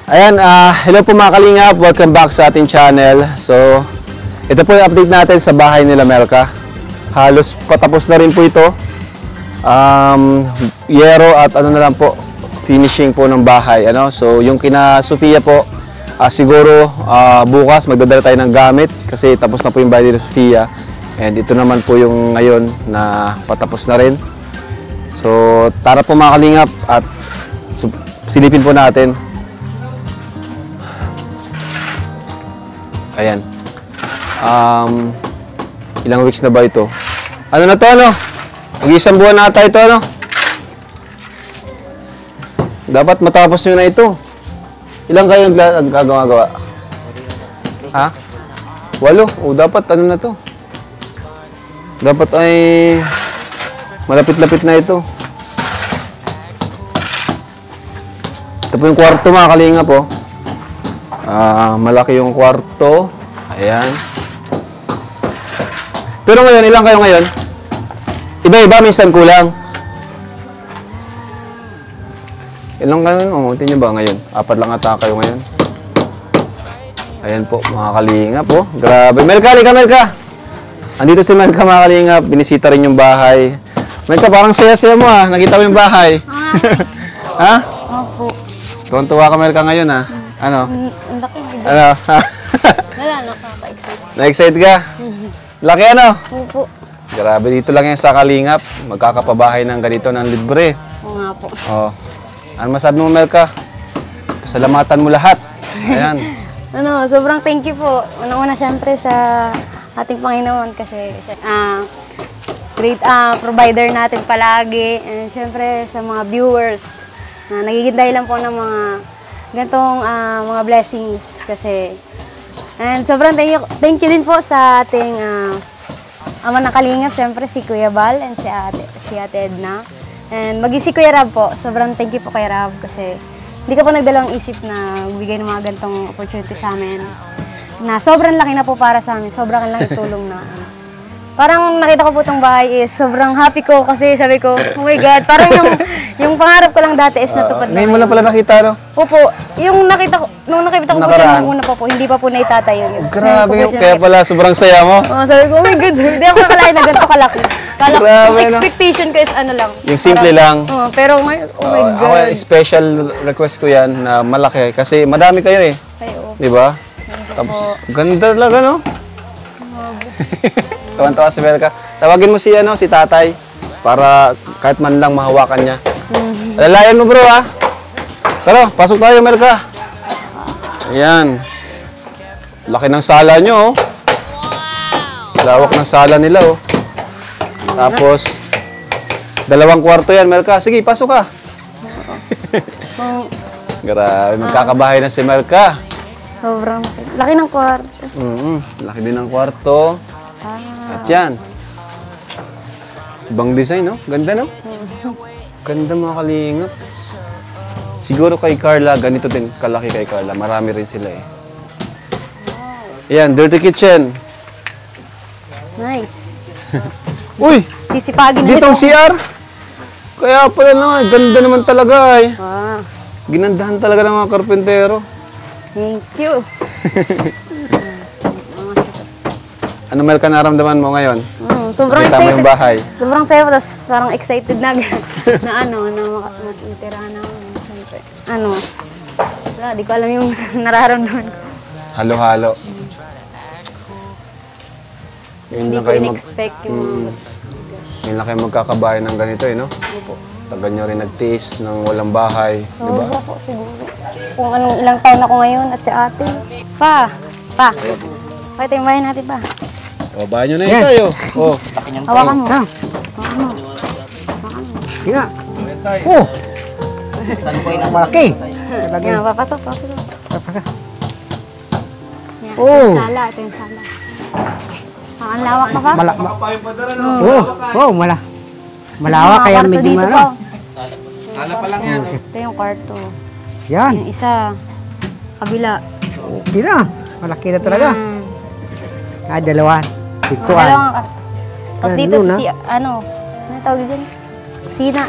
Ayan, hello po mga kalingap. Welcome back sa ating channel. So, ito po yung update natin sa bahay nila Melka. Halos patapos na rin po ito. Yero at ano na lang po, finishing po ng bahay. Ano? So, yung kina Sofia po, siguro bukas magdadala tayo ng gamit kasi tapos na po yung bahay ni Sofia. And ito naman po yung ngayon na patapos na rin. So, tara po mga kalingap at silipin po natin. Ayan. Ilang weeks na ba ito? Ano na to, ano? Mag-isang buwan na ata ito, ano? Dapat matapos nyo na ito. Ilang kayo nagkagawa-gawa? Ha? 8? O, dapat ano na to? Dapat ay malapit-lapit na ito. Ito po yung kwarto mga kalinga po. Malaki yung kwarto. Ayan. Pero ngayon, ilang kayo ngayon? Iba-iba, minsan kulang. Ilang kayo ngayon? Oh, tingnan nyo ba ngayon? 4 lang ata kayo ngayon. Ayan po, mga kalinga po. Grabe. Melka, halika Melka! Andito si Melka mga kalinga. Binisita rin yung bahay. Melka, parang saya-saya mo ha. Nakita mo yung bahay. Ha? Opo. Tuwan-tuwa ka Melka ngayon ha. Ano? Ang laki. Ano? Wala, nakaka-excite. Na-excite ka? Laki ano? Opo. Grabe, dito lang yan sa Kalingap. Magkakapabahay ng ganito ng libre. Oo nga po. Oh. Ano masabi mo, Melka? Pasalamatan mo lahat. Ayan. Sobrang thank you po. Una-una syempre sa ating Panginoon kasi great provider natin palagi. And syempre sa mga viewers na nagiging dahilan po ng mga ganitong mga blessings kasi. And sobrang thank you din po sa ating ama ng Kalingap, syempre si Kuya Bal and si Ate Edna. And si Kuya Rab po, sobrang thank you po kay Rab kasi hindi ka po nagdalawang isip na bigay ng mga ganitong opportunity sa amin. Na sobrang laki na po para sa amin, sobrang laking tulong na. Parang nakita ko po itong bahay is sobrang happy ko kasi sabi ko, oh my God, parang yung pangarap ko lang dati is natupad na. Ngayon mo lang pala nakita, no? Opo, yung nakita ko, nung nakita ko po siya nung una pa po, hindi pa po naitatayo. Grabe yun, kaya pala sobrang saya mo. Sabi ko, oh my God, hindi ako nakalain na ganito kalaki. Grabe, no? Expectation ko is ano lang. Yung simple lang. Pero oh my God. Ako, special request ko yan na malaki kasi madami kayo eh. Di ba? Tapos, ganda talaga, no? Tawan-tawa si Melka. Tawagin mo si tatay para kahit man lang mahawakan niya. Alalayan mo bro ha. Tara, pasok tayo Melka. Ayan. Laki ng sala nyo oh. Lawak ng sala nila oh. Tapos, 2 kwarto yan Melka. Sige, pasok ka. Grabe, magkakabahay na si Melka. Sobrang laki ng kwarto. Laki din ng kwarto. At yan. Ibang design, no? Ganda, no? Ganda mga kalingap. Siguro kay Carla, ganito din kalaki kay Carla. Marami rin sila eh. Ayan, dirty kitchen. Nice. Uy! Sisipagin na Ditong CR? Kaya pala na, ganda naman talaga eh. Ginandahan talaga ng mga karpentero. Thank you. Ano Melka naramdaman mo ngayon? Sobrang Nakita mo excited. yung bahay? Sobrang saya, tapos parang excited na na matitirahan na siyempre. Wala, di ko alam yung nararamdaman ko. Halo-halo. Hindi ko in-expect yung Ngayon na kayo magkakabahay ng ganito eh, no? Tagal nyo rin nag-taste ng walang bahay, di ba? Sobra po siguro. Kung ilang taon ako ngayon at si ate. Pa! Pakita yung bahay natin pa. O, bahay nyo na yun tayo. O. Hawakan mo. Sige. Oh! Saan po yung Malaki. Yan, papasok. Yan, Oh. ito yung sala. Ito yung sala. Ang lawak na pa? Malawak kaya Kwarto medyo dito ano. pa. Sala pa lang yan. Ito yung kwarto. Yan. Yung isa. Kabila. Okay na. Malaki na talaga. Yan. Dalawa. Pituan. Dalawang kwarto. Tapos dito Ganun, si, ano tawag dyan? Kusina.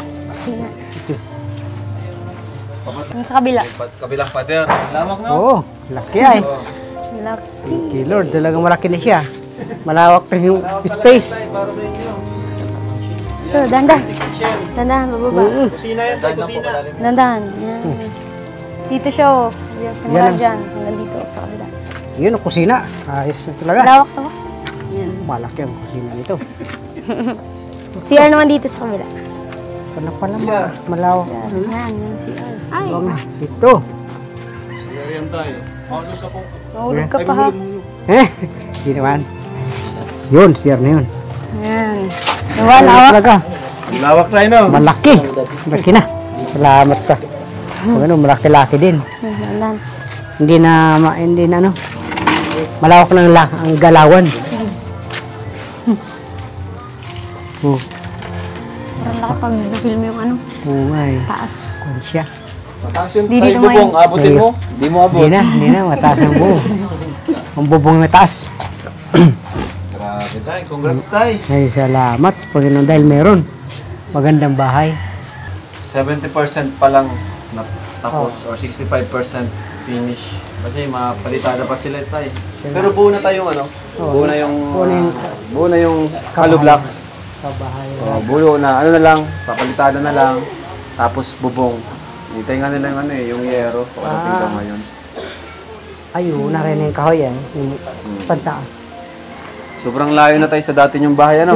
Yung sa kabila. Kabilang pader. Lawak no? Oo, laki ay. Laki. Kay Lord, talagang malaki na siya. Malawak na yung space. Para sa inyo. Ito, dandan. Kitchen. Dandan, bababa. Kusina yan tayo, kusina. Dandan. Yan. Dito siya, oh. Yan, simula Yan. dyan. Hanggang dito, sa kabila. Yun ang kusina. Ayos na talaga. Malawak to. Yan. Malaki ang kusina nito. CR naman dito sa kabila. Pala malawak. Yan, yan CR. Ay, Ito. Siya yan tayo. nahulog ka pa ha. Hindi naman. Yun, CR na yun. Yan. Lawak. Talaga. Lawak tayo no? Malaki. Malaki na. Salamat sa. Kung ano, malaki-laki din. Dandan. Hindi na ano. Malawak ng ang galawan. Oh, Parang nakapag-film yung ano, oh ay. taas. Kung siya. Mataas yung Di tayo dito bubong. ngayon. Abutin mo? Di mo abot. Hindi na, mataas ang buo. Ang bubong mataas. Grabe tayo. Congrats tayo. Ay, salamat sa Panginoon dahil meron magandang bahay. 70% pa lang tapos or 65% finish. Kasi mapalitada pa sila tayo. Pero buo na tayong ano? Buo na yung buo na yung hollow blocks. Kabahay. Oh, buo na. Ano na lang, papalitada na lang. Tapos bubong. Hintay nga nila yung ano eh, yung yero. Pagdating daw ngayon. Ayun, na rin yung kahoy yan. Yung pantaas. Sobrang layo na tayo sa dati yung bahay ano.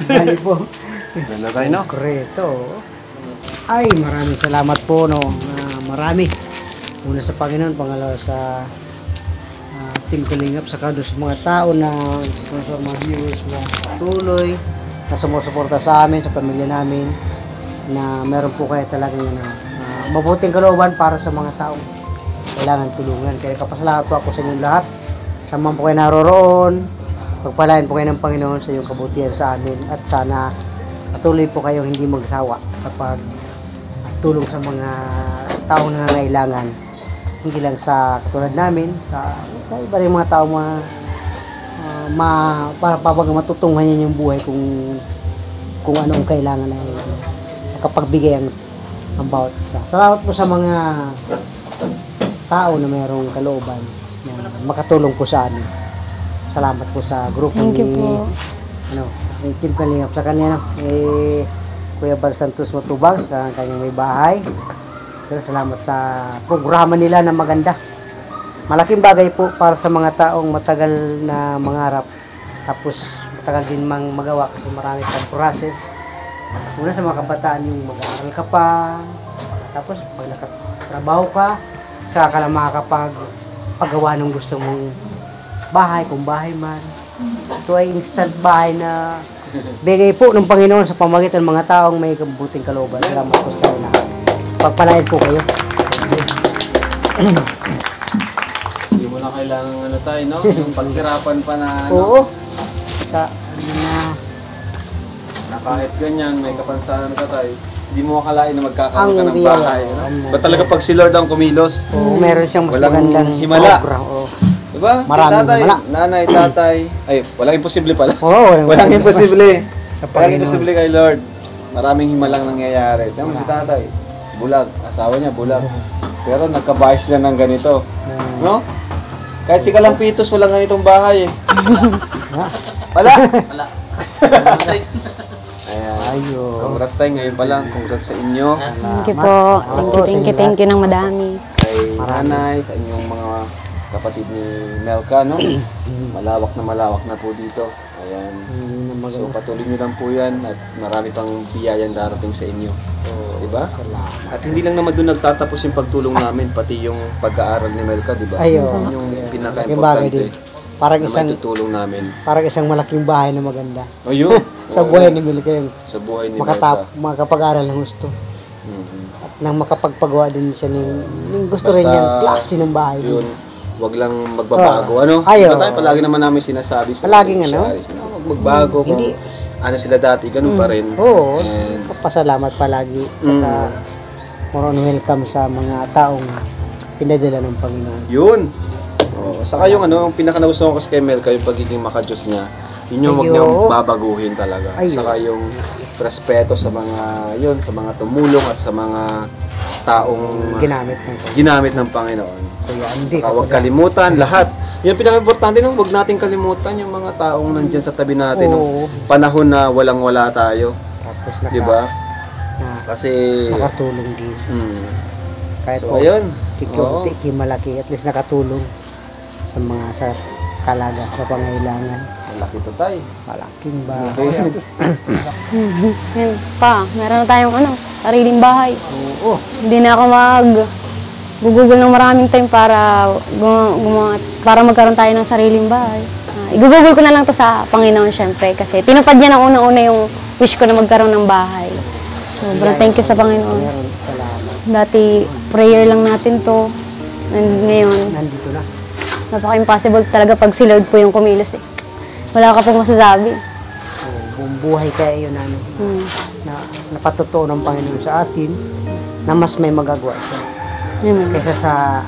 Dali po. Ganda tayo no? Konkreto. Ay, maraming salamat po, no. Marami. Una sa Panginoon, pangalawa sa Team Kalingap, saka doon sa mga tao na sponsor, mga viewers na tuloy na sumusuporta sa amin, sa pamilya namin, na meron po kayo talagang mabuting kalooban para sa mga taong kailangan tulungan. Kaya kapasalamat po ako sa inyong lahat. Saan po kayo naroroon, pagpalain po kayo ng Panginoon sa iyong kabutihan sa amin, at sana patuloy po kayong hindi magsawa sa pagtulong sa mga taong nangangailangan. Hindi lang sa katulad namin, sa iba rin mga tao matutungan niya yung buhay kung ano ang kailangan na makapagbigay ang bawat isa. Salamat po sa mga tao na mayroong kalooban na makatulong po sa amin. Salamat po sa grupo Thank you po. ni Team Kalingap, sa kanya Kuya Bal Santos Matubang, sa kanyang may bahay. Pero salamat sa programa nila na maganda. Malaking bagay po para sa mga taong matagal na mangarap. Tapos matagal din magawa kasi marami pang process. Una sa mga kabataan yung mag-aaral ka pa. Tapos pag nakatrabaho ka, saka ka lang makakapagawa ng gusto mong bahay, kung bahay man. Ito ay instant bahay na bigay po ng Panginoon sa pamagitan ng mga taong may kabuting kalooban. Salamat po sa kanila. Pagpalain po kayo. Hindi mo na kailangan ano tayo, no? Yung paghirapan pa na ano. Oo. Na kahit ganyan, may kapansanan ka tayo. Hindi mo akalain na magkakaroon ka Ang ng real. bahay. No? Ba talaga pag si Lord ang kumilos? Oo, meron siyang mas Walang magandang himala. obra. Oo. Diba? Maraming Si tatay, himala. nanay, tatay. Ay, walang imposible pala. Oo, Walang imposible. Sa Walang Panginoon. imposible kay Lord. Maraming himalang nangyayari. Tignan mo si tatay. Bulag. Asawa niya, bulag. Pero nagkabahay sila ng ganito. No? Kahit si Kalampitos, walang ganitong bahay eh. Wala. Wala. Ayan. Ayun. Congrats tayo ngayon pa lang. Congrats sa inyo. Thank you po. Thank you ng madami. Kay nanay, sa inyong mga kapatid ni Melka, no? Malawak na po dito. Ayan. So patuloy nyo lang po yan at marami pang biyayan darating sa inyo. Diba? At hindi lang naman doon nagtatapos yung pagtulong namin, pati yung pag-aaral ni Melka, diba? Ayun. Yun yung Bagay pinaka-importante din. Parang na isang matutulong namin. malaking bahay na maganda. O yun. Sa buhay ni Milka yung Sa buhay ni Melka. makapag-aral ng gusto. Mhm. At nang makapagpagawa din siya ng gusto Basta, rin yung klase ng bahay. Yun. Wag lang magbabago. Ano? Ayaw. Diba tayo palagi naman namin sinasabi sa Palaging ano? Aris na wag magbago. Kung Hindi. ano sila dati, ganun pa rin. Oo. And Kapasalamat palagi. Saka moron welcome sa mga taong pinadala ng Panginoon. yun. Oh, saka yung ano, yung pinaka-nagustuhan ko kasi kay Melka, yung pagiging makajos niya. Yun yung wag Ayun. niyang babaguhin talaga. Ayun. Saka yung respeto sa mga yun, sa mga tumulong at sa mga taong Ginamit ng ko. ginamit ng Panginoon. Kuya Andy. Saka huwag kalimutan lahat. Yan pinaka-importante no, huwag nating kalimutan yung mga taong nandyan sa tabi natin. Oo. No? Panahon na walang-wala tayo. Tapos Di ba? na, Kasi nakatulong din. Kahit so po, ayun. Oo. tiki malaki, at least nakatulong sa kalaga, sa pangailangan. Malaki to tayo. Malaking bahay. Okay. Yan pa, meron na tayong sariling bahay. Oo. Hindi na ako gugugol ng maraming time para para magkaroon tayo ng sariling bahay. Igugugol ko na lang to sa Panginoon syempre kasi tinupad niya na unang-una yung wish ko na magkaroon ng bahay. Sobrang thank you sa Panginoon. Meron, salamat. Dati prayer lang natin to. And ngayon, Nandito na. napaka-impossible talaga pag si Lord po yung kumilos eh. Wala ka pong masasabi. Buong buhay kaya yun, na napatotoo ng Panginoon sa atin na mas may magagawa siya. Amen. Kaysa sa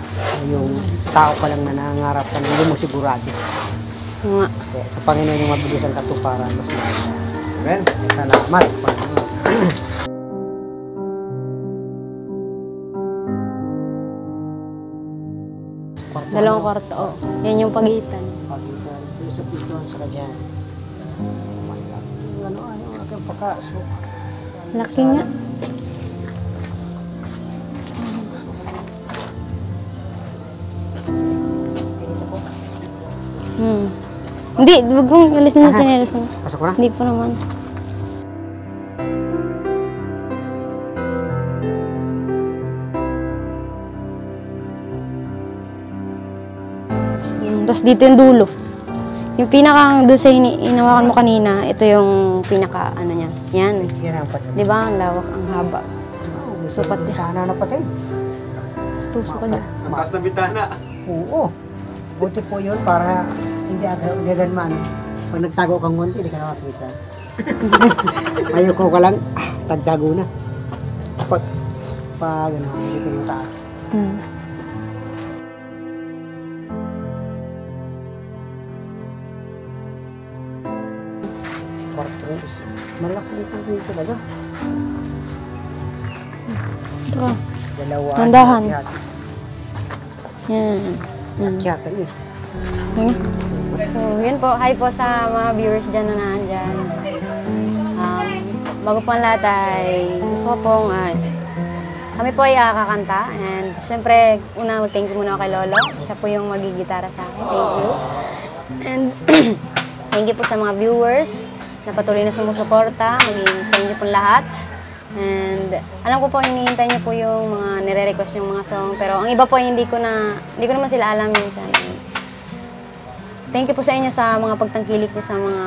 yung tao pa lang na nangangarap ka, hindi mo sigurado. Nga. Kaya sa Panginoon yung mabilis ang katuparan, mas maganda. Amen. Salamat, Panginoon. Dalawang kwarto. Oh. Yan yung pagitan. Pagitan, doon sa piston, sa kadyan. Yung ano, yung aking pakaso. Laki nga. Hindi, wag mong alisin yung chinelas mo. Pasok ko na? Hindi po naman. Tapos dito yung dulo. Yung pinaka doon sa inawakan mo kanina, ito yung pinaka niya. Yan. Yan ang pati. Di ba? Ang lawak, ang haba. Sukat niya. Tahanan na pati. Tusok ka niya. Ang taas na bitana. Oo. Buti po yun para hindi agad maano. Pag nagtago kang konti, hindi ka na makita. Ayoko ka lang, tagtago na. Pag ano, hindi ko yung taas. Kwarto is malaki ito rin talaga. Ito ka. Dalawa. Tandahan. hati-hati. Yan. Hati-hati eh. So, yun po. Hi po sa mga viewers dyan na nandyan. Bago po ang lahat ay gusto ko pong kami po ay kakanta. And syempre, una mag-thank you muna ako kay Lolo. Siya po yung magigitara sa akin. Thank you. And thank you po sa mga viewers na patuloy na sumusuporta. Maging sa inyo pong lahat. And alam ko po, hinihintay niyo po yung mga nire-request yung mga song. Pero ang iba po, hindi ko naman sila alam minsan. Thank you po sa inyo sa mga pagtangkilik niyo sa mga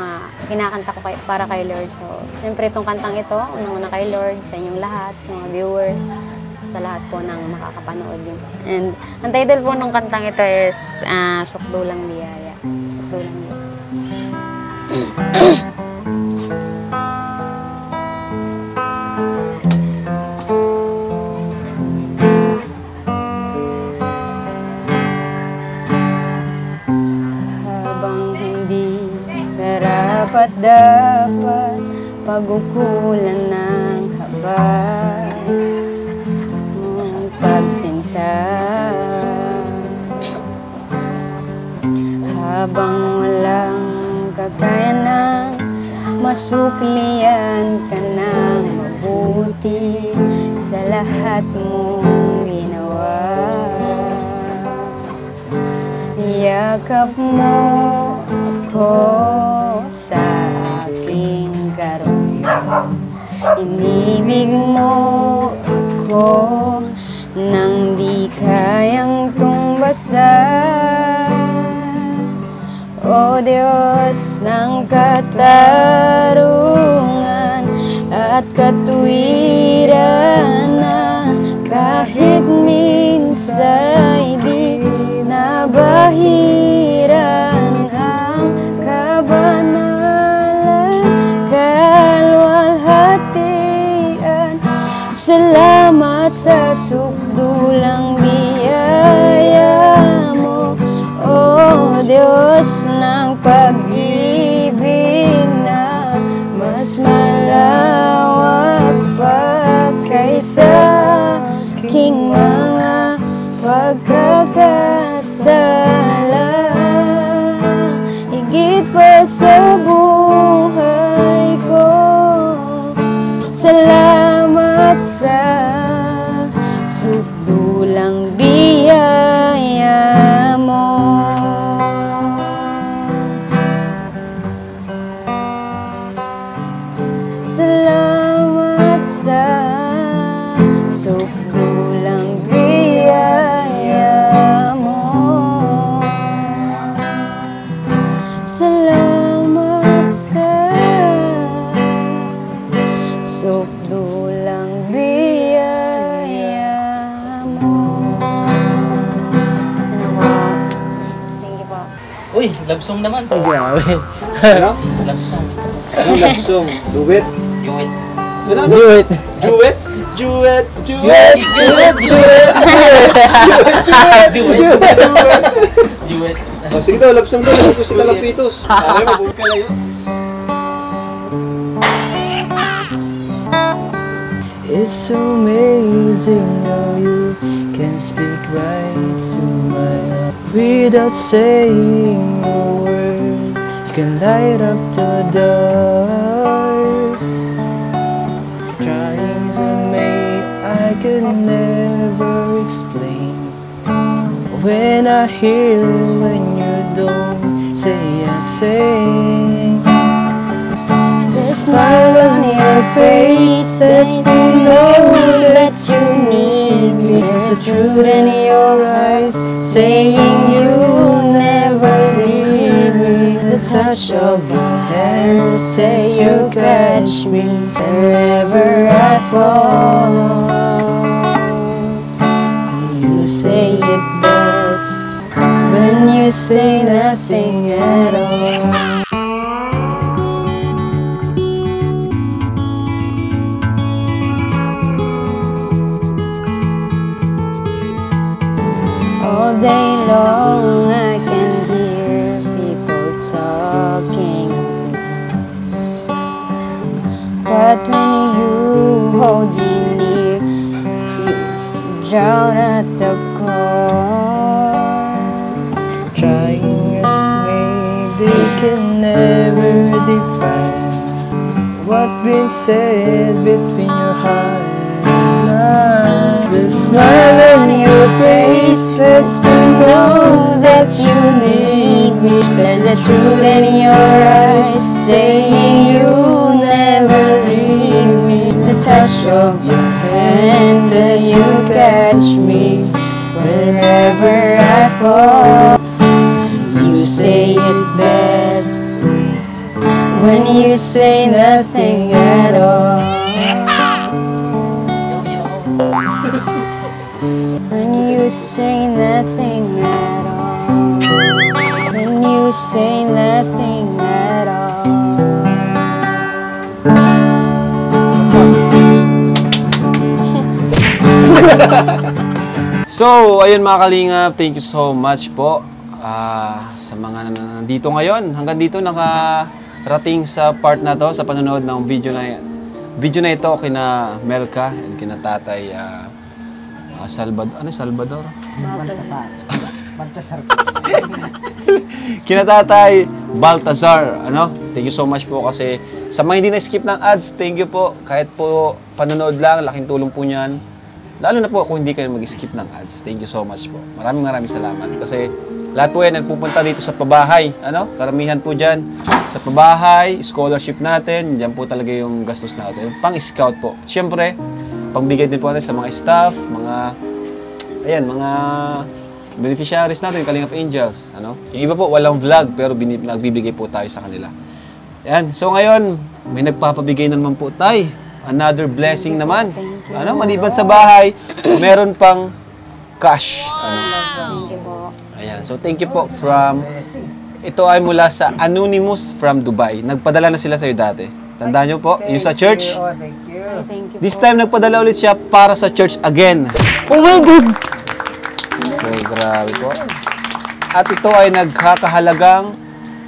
kinakanta ko para kay Lord. So, syempre itong kantang ito, unang-una kay Lord, sa inyong lahat, sa mga viewers, sa lahat po ng makakapanood yun. And ang title po ng kantang ito is Sukdulang Biyaya. Sukdulang Biyaya. Dapat pagukulan ng haba mong pagsinta habang walang kakayanan masuklian ka ng mabuti sa lahat mong ginawa. Yakap mo ako sa aking karoon. Inibig mo ako nang di kayang tumbasan. O Diyos ng katarungan at katuwiran na kahit minsa'y di nabahiran ang kabanalan, kalwalhatian. Salamat sa sukdulang biyaya mo, O Diyos ng pag-ibig na mas malalim. aking mga pagkakasala. Higit pa sa buhay ko, salamat sa subdulang biyaya mo. Salamat sa subdulang biyaya mo. Salamat sa subdulang biyaya mo. Ano po? Thank you po. Uy, love song naman. Grabe. Ano? Love song. Anong love song? Do it? Do it. Do Do it. Do it? Do it? Do it? Do it? Do it? Do it. Do it. Oh, sige daw, love song daw. Love ko si Kalapitos. Alam mo, buong ka na yun. It's amazing how you can speak right to my heart without saying a word. You can light up the dark. Trying to make I can never explain. When I hear when you don't say a thing. The smile on your face lets me know that you need me. There's truth in your eyes saying you'll never leave me. The touch of your hand say you'll catch me wherever I fall. You say it best when you say nothing at all. All day long I can hear people talking, but when you hold me near, you drown at the core. Trying as they can never define what been said between your heart and mine. The smile on your face lets you know that you need me. There's a truth in your eyes saying you'll never leave me. The touch of your hand says you'll catch me wherever I fall. You say it best when you say nothing at all. When you say nothing at all. When you say nothing at all. So, ayun mga kalingap, thank you so much po sa mga nandito ngayon. Hanggang dito nakarating sa part na to, sa panonood ng video na ito kina Melka and kina Tatay Salvador? Baltasar. Baltasar. Kina Tatay Baltazar, Thank you so much po kasi sa mga hindi na-skip ng ads, thank you po. Kahit po panonood lang, laking tulong po niyan. Lalo na po kung hindi kayo mag-skip ng ads. Thank you so much po. Maraming salamat. Kasi lahat po yan nagpupunta dito sa pabahay. Karamihan po dyan. Sa pabahay, scholarship natin, dyan po talaga yung gastos natin. Pang-scout po. Siyempre, pangbigay din po natin sa mga staff, mga beneficiaries natin, Kalingap Angels. Yung iba po, walang vlog, pero nagbibigay po tayo sa kanila. Yan. So ngayon, may nagpapabigay na naman po tayo. Another blessing naman. Maliban sa bahay, meron pang cash. Thank you po. Ayan. So thank you po ito ay mula sa Anonymous from Dubai. Nagpadala na sila sa iyo dati. Tandaan niyo po, yung sa church. Thank you. Ay, thank you This po. time nagpadala ulit siya para sa church again. Oh my God! So grabe po. At ito ay nagkakahalagang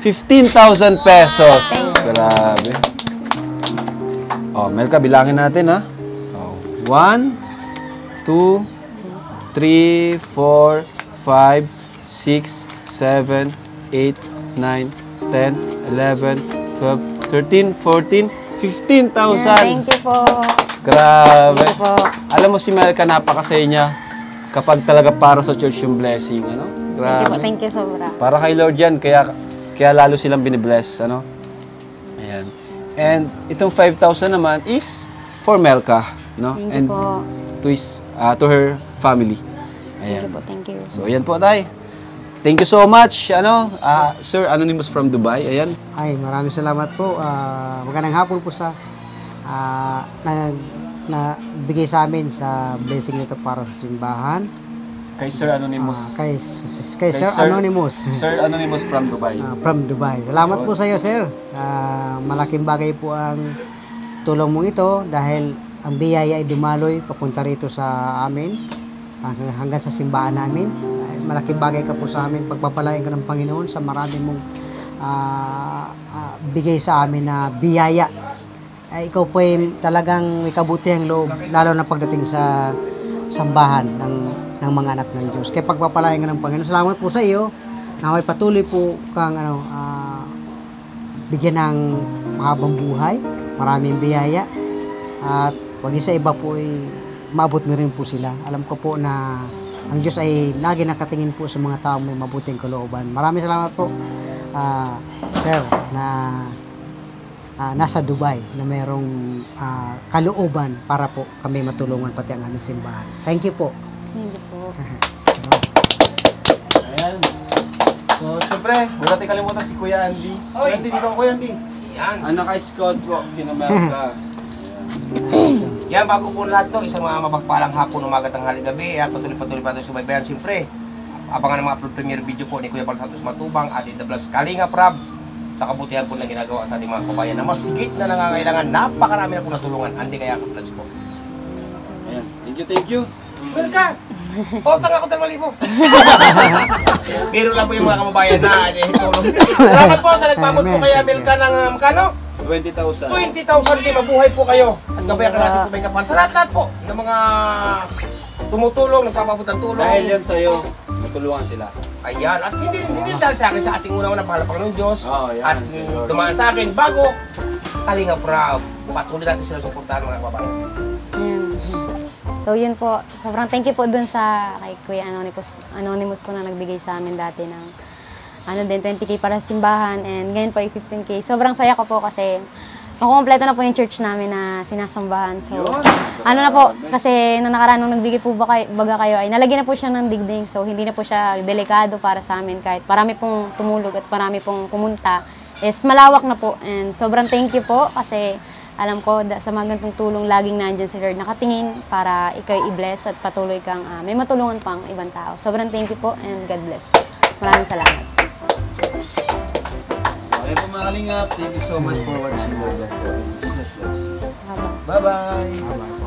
15,000 pesos. Grabe. Melka, bilangin natin, ha? 1, 2, 3, 4, 5, 6, 7, 8, 9, 10, 11, 12, 13, 14, 15,000. Thank you po. Grabe. Thank you po. Alam mo si Melka, napakasaya niya kapag talaga para sa church yung blessing, ano? Thank you po. Grabe. Thank you sobra. Para kay Lord yan, kaya lalo silang binibless, ano? Ayan. And itong 5,000 naman is for Melka, no? Thank you And po. to her family. Thank you Ayan. po. Thank you. So, ayan po, tay. Thank you so much, Sir Anonymous from Dubai. Ayan. Ay, maraming salamat po. Magandang hapon po sa na bigay sa amin sa blessing nito para sa simbahan. Kay Sir Anonymous. Kay Sir Anonymous. Sir Anonymous from Dubai. From Dubai. Salamat po sa iyo, sir. Malaking bagay po ang tulong mong ito dahil ang biyaya ay dumaloy papunta rito sa amin hanggang sa simbahan namin. Malaking bagay ka po sa amin. Pagpapalain ka ng Panginoon sa marami mong bigay sa amin na biyaya. Ikaw po ay talagang may kabutihang loob, lalo na pagdating sa sambahan ng mga anak ng Diyos. Kaya pagpapalain ka ng Panginoon. Salamat po sa iyo na may patuloy po kang bigyan ng mahabang buhay, maraming biyaya, at wag sa iba po ay maabot mo rin po sila. Alam ko po na ang Diyos ay lagi nakatingin po sa mga tao may mabuting kalooban. Maraming salamat po, sir, na nasa Dubai na mayroong kalooban para po kami matulungan pati ang aming simbahan. Thank you po. Thank you po. Ayan. So, syempre, wala tayong kalimutan si Kuya Andy. Kuya Andy, dito ako, Kuya Andy. Yan. Naka-scout po, kinamelka. Yan, bago po lahat to, isang mga mapagpalang hapon, umaga, tanghali, gabi, at patuloy-patuloy pa tayo subaybayan. Siyempre, abangan ang mga upload premiere video po ni Kuya Bal Santos Matubang at The Plus Kalinga Prab sa kabutihan po na ginagawa sa ating mga kabayan na mas sigit na nangangailangan. Napakarami na po natulungan. Andi kaya ka-vlogs po. Ayan. Thank you. Welcome! O, tanga ko 2,000. Biro lang po yung mga kababayan na tulong. Salamat po sa nagpabot po kay Melka ng magkano? 20,000. 20,000 kayo, mabuhay po kayo. At gabayan ka natin po may kapal. Sa lahat po ng mga tumutulong, nagpapabot ng tulong. Dahil yan sa'yo, matulungan sila. Ayan, at hindi dahil sa akin, sa ating unang mahal na Panginoon Diyos. Oh, yan. At dumaan sa akin, bago, Kalinga Prab. Patuloy natin sila suportahan mga kababayan. Ayan. So yun po, sobrang thank you po dun sa kay Kuya Anonymous po na nagbigay sa amin dati ng 20k para sa simbahan, and ngayon po ay 15k. Sobrang saya ko po kasi makukompleto na po yung church namin na sinasambahan. So na po, kasi nung nakaraan nung nagbigay po baga kayo ay nalagyan na po siya ng digding. So hindi na po siya delikado para sa amin kahit marami pong tumulog at marami pong pumunta. Is malawak na po, and sobrang thank you po kasi alam ko sa mga ganitong tulong laging nandiyan si Lord nakatingin para ikaw i-bless at patuloy kang may matulungan pang ibang tao. Sobrang thank you po, and God bless po. Maraming salamat. So, ayan po mga kalingap. Thank you so much for watching. God bless po. Jesus loves you. Habang. Bye-bye.